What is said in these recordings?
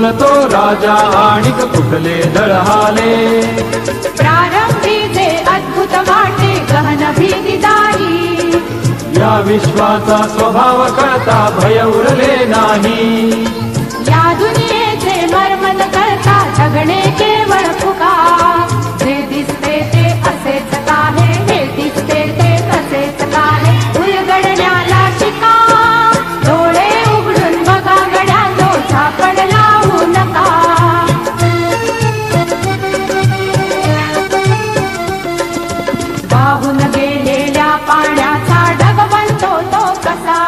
बोलतो राजा आणिक कुठले दळहाले. प्रारंभी जे अद्भुत वाटे गहन भीतीदारी, या विश्वाचा स्वभाव कळता भय उरले नाही. या दुनियेचे मर्म न कळता जगणे केवळ फुका. जे दिसते ते असेच काहे, हे दिसते ते तसेच काहे, उलगडण्याला शिका. डोळे उघडून बघा गड्यांनो, झापड लावू नका. वाहून गेलेल्या पाण्याचा ढग बनतो तो कसा.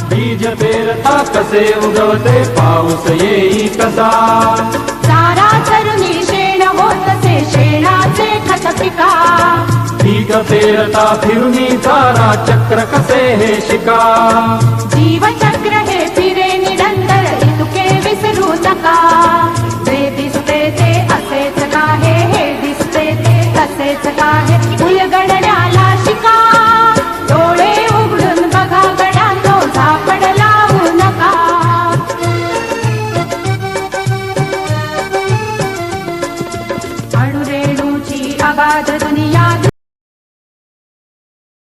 बीज पेरता कसे उगवते पाऊस येई कसा. चारा चरुणी शेण होतसे शेणाचे खत पिका. पीक पेरता फिरुनी चारा चक्र कसे हे शिका. जीवचक्र हे फिरे निरंतर इतके विसरू नका. जे दिसते ते असेच काहे, हे दिसते ते तसेच काहे, उलगडण्याला शिका. डोळे उघडून बघा गड्यांनो, झापड लावू नका. अणुरेणूची अगाध दुनिया